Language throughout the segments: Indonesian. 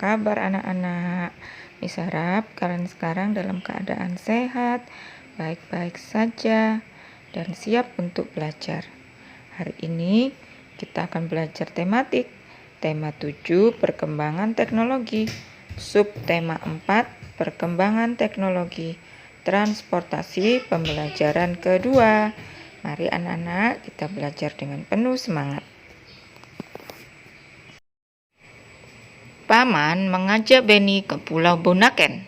kabar anak-anak? Miss harap kalian sekarang dalam keadaan sehat, baik-baik saja, dan siap untuk belajar. Hari ini kita akan belajar tematik. Tema 7, perkembangan teknologi. Subtema 4, perkembangan teknologi. Transportasi pembelajaran kedua. Mari anak-anak kita belajar dengan penuh semangat. Paman mengajak Benny ke Pulau Bunaken.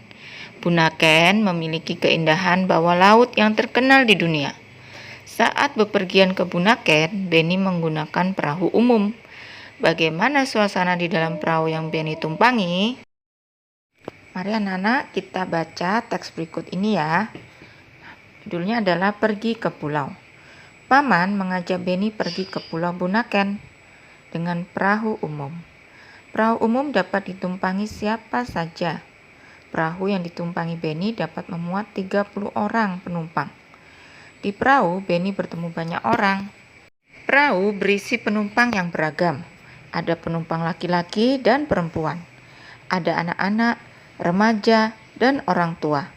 Bunaken memiliki keindahan bawah laut yang terkenal di dunia. Saat bepergian ke Bunaken, Benny menggunakan perahu umum. Bagaimana suasana di dalam perahu yang Benny tumpangi? Mari anak-anak kita baca teks berikut ini ya. Judulnya adalah Pergi ke Pulau. Paman mengajak Benny pergi ke Pulau Bunaken dengan perahu umum. Perahu umum dapat ditumpangi siapa saja. Perahu yang ditumpangi Benny dapat memuat 30 orang penumpang. Di perahu, Benny bertemu banyak orang. Perahu berisi penumpang yang beragam. Ada penumpang laki-laki dan perempuan. Ada anak-anak, remaja, dan orang tua.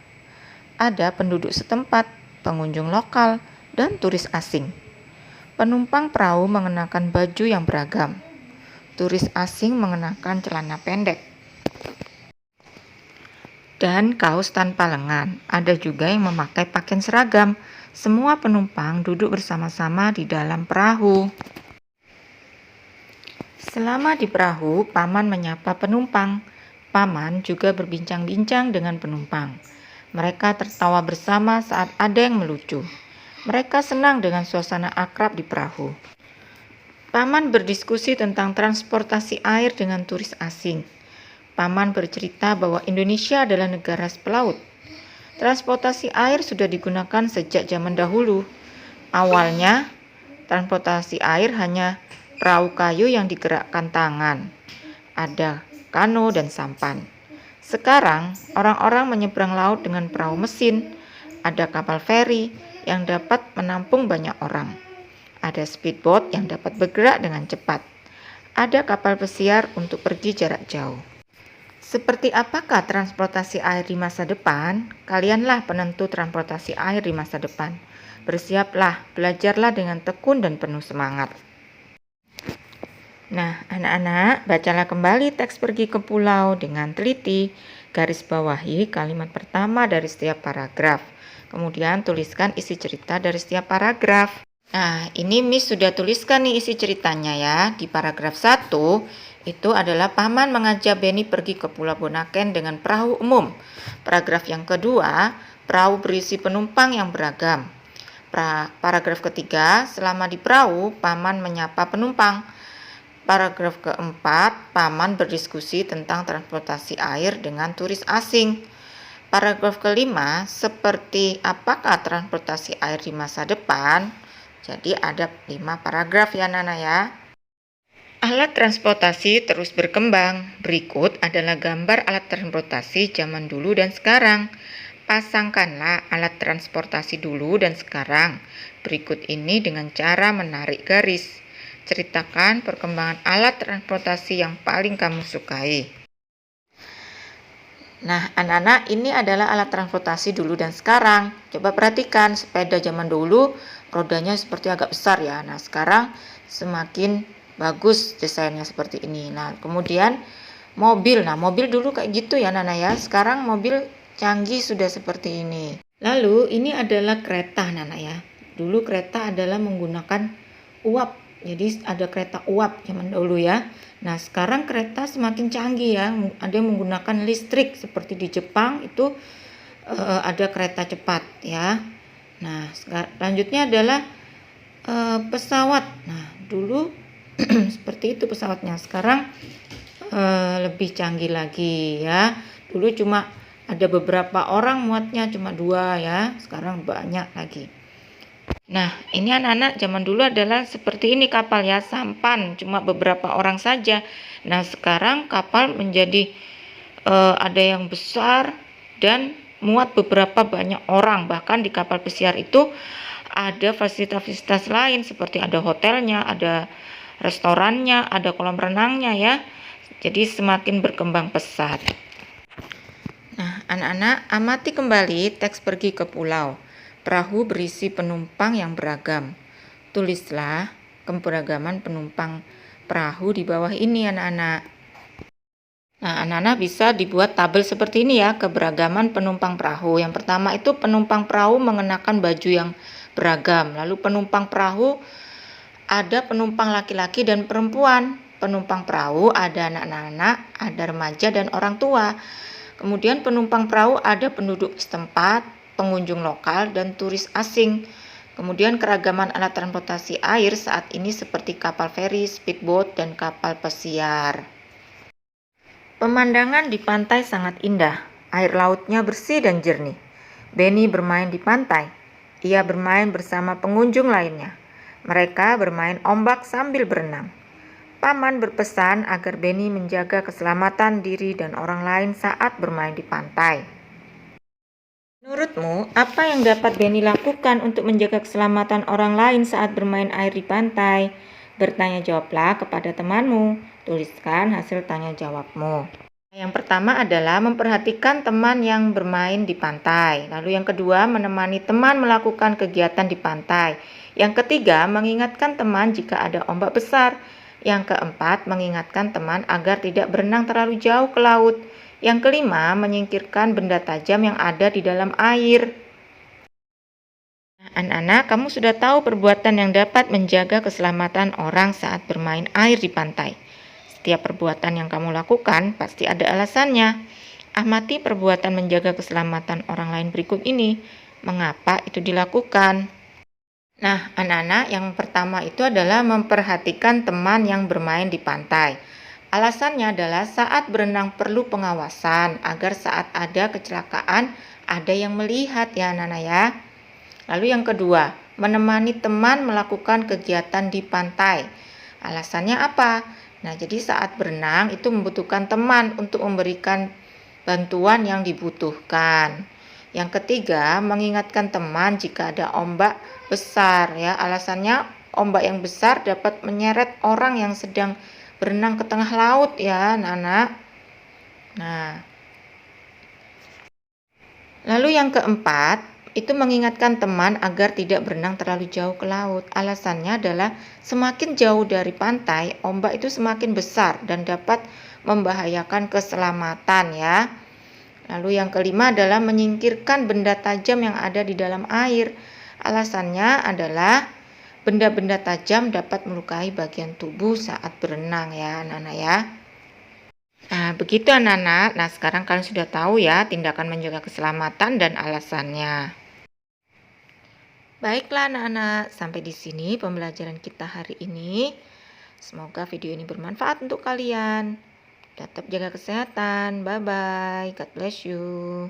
Ada penduduk setempat, pengunjung lokal, dan turis asing. Penumpang perahu mengenakan baju yang beragam. Turis asing mengenakan celana pendek dan kaos tanpa lengan. Ada juga yang memakai pakaian seragam. Semua penumpang duduk bersama-sama di dalam perahu. Selama di perahu, Paman menyapa penumpang. Paman juga berbincang-bincang dengan penumpang. Mereka tertawa bersama saat ada yang melucu. Mereka senang dengan suasana akrab di perahu. Paman berdiskusi tentang transportasi air dengan turis asing. Paman bercerita bahwa Indonesia adalah negara pelaut. Transportasi air sudah digunakan sejak zaman dahulu. Awalnya, transportasi air hanya perahu kayu yang digerakkan tangan. Ada kano dan sampan. Sekarang, orang-orang menyeberang laut dengan perahu mesin. Ada kapal feri yang dapat menampung banyak orang. Ada speedboat yang dapat bergerak dengan cepat. Ada kapal pesiar untuk pergi jarak jauh. Seperti apakah transportasi air di masa depan? Kalianlah penentu transportasi air di masa depan. Bersiaplah, belajarlah dengan tekun dan penuh semangat. Nah, anak-anak, bacalah kembali teks Pergi ke Pulau dengan teliti. Garis bawahi kalimat pertama dari setiap paragraf. Kemudian tuliskan isi cerita dari setiap paragraf. Nah, ini Miss sudah tuliskan nih isi ceritanya ya. Di paragraf 1 itu adalah Paman mengajak Benny pergi ke Pulau Bunaken dengan perahu umum. Paragraf yang kedua, perahu berisi penumpang yang beragam. Paragraf ketiga, selama di perahu, Paman menyapa penumpang. Paragraf keempat, Paman berdiskusi tentang transportasi air dengan turis asing. Paragraf kelima, seperti apakah transportasi air di masa depan? Jadi ada 5 paragraf ya Nana ya. Alat transportasi terus berkembang. Berikut adalah gambar alat transportasi zaman dulu dan sekarang. Pasangkanlah alat transportasi dulu dan sekarang. Berikut ini dengan cara menarik garis. Ceritakan perkembangan alat transportasi yang paling kamu sukai. Nah, anak-anak, ini adalah alat transportasi dulu dan sekarang. Coba perhatikan, sepeda zaman dulu rodanya seperti agak besar ya. Nah, sekarang semakin bagus desainnya seperti ini. Nah, kemudian mobil. Nah, mobil dulu kayak gitu ya Nana ya. Sekarang mobil canggih sudah seperti ini. Lalu ini adalah kereta Nana ya. Dulu kereta adalah menggunakan uap. Jadi ada kereta uap zaman dulu ya. Nah, sekarang kereta semakin canggih ya. Ada yang menggunakan listrik seperti di Jepang itu ada kereta cepat ya. Nah, selanjutnya adalah pesawat. Nah, dulu seperti itu pesawatnya. Sekarang lebih canggih lagi ya. Dulu cuma ada beberapa orang muatnya, cuma 2 ya. Sekarang banyak lagi. Nah, ini anak-anak zaman dulu adalah seperti ini kapal ya, sampan, cuma beberapa orang saja. Nah, sekarang kapal menjadi ada yang besar dan muat beberapa banyak orang. Bahkan di kapal pesiar itu ada fasilitas-fasilitas lain seperti ada hotelnya, ada restorannya, ada kolam renangnya ya. Jadi semakin berkembang pesat. Nah, anak-anak amati kembali teks pergi ke pulau. Perahu berisi penumpang yang beragam. Tulislah keberagaman penumpang perahu di bawah ini, anak-anak. Nah, anak-anak bisa dibuat tabel seperti ini ya, keberagaman penumpang perahu. Yang pertama itu penumpang perahu mengenakan baju yang beragam. Lalu penumpang perahu ada penumpang laki-laki dan perempuan. Penumpang perahu ada anak-anak, ada remaja dan orang tua. Kemudian penumpang perahu ada penduduk setempat, pengunjung lokal, dan turis asing. Kemudian keragaman alat transportasi air saat ini seperti kapal feri, speedboat, dan kapal pesiar. Pemandangan di pantai sangat indah. Air lautnya bersih dan jernih. Benny bermain di pantai. Ia bermain bersama pengunjung lainnya. Mereka bermain ombak sambil berenang. Paman berpesan agar Benny menjaga keselamatan diri dan orang lain saat bermain di pantai. Menurutmu, apa yang dapat Benny lakukan untuk menjaga keselamatan orang lain saat bermain air di pantai? Bertanya jawablah kepada temanmu. Tuliskan hasil tanya jawabmu. Yang pertama adalah memperhatikan teman yang bermain di pantai. Lalu yang kedua, menemani teman melakukan kegiatan di pantai. Yang ketiga, mengingatkan teman jika ada ombak besar. Yang keempat, mengingatkan teman agar tidak berenang terlalu jauh ke laut. Yang kelima, menyingkirkan benda tajam yang ada di dalam air. Anak-anak, kamu sudah tahu perbuatan yang dapat menjaga keselamatan orang saat bermain air di pantai. Setiap perbuatan yang kamu lakukan pasti ada alasannya. Amati perbuatan menjaga keselamatan orang lain berikut ini. Mengapa itu dilakukan? Nah, anak-anak, yang pertama itu adalah memperhatikan teman yang bermain di pantai. Alasannya adalah saat berenang perlu pengawasan agar saat ada kecelakaan ada yang melihat ya anak-anak ya. Lalu yang kedua, menemani teman melakukan kegiatan di pantai. Alasannya apa? Nah, jadi saat berenang itu membutuhkan teman untuk memberikan bantuan yang dibutuhkan. Yang ketiga, mengingatkan teman jika ada ombak besar ya. Alasannya ombak yang besar dapat menyeret orang yang sedang berenang ke tengah laut ya, anak-anak. Nah, lalu yang keempat, itu mengingatkan teman agar tidak berenang terlalu jauh ke laut. Alasannya adalah semakin jauh dari pantai, ombak itu semakin besar dan dapat membahayakan keselamatan ya. Lalu yang kelima adalah menyingkirkan benda tajam yang ada di dalam air. Alasannya adalah benda-benda tajam dapat melukai bagian tubuh saat berenang ya anak-anak ya. Nah, begitu anak-anak. Nah, sekarang kalian sudah tahu ya tindakan menjaga keselamatan dan alasannya. Baiklah anak-anak, sampai di sini pembelajaran kita hari ini. Semoga video ini bermanfaat untuk kalian. Tetap jaga kesehatan. Bye-bye. God bless you.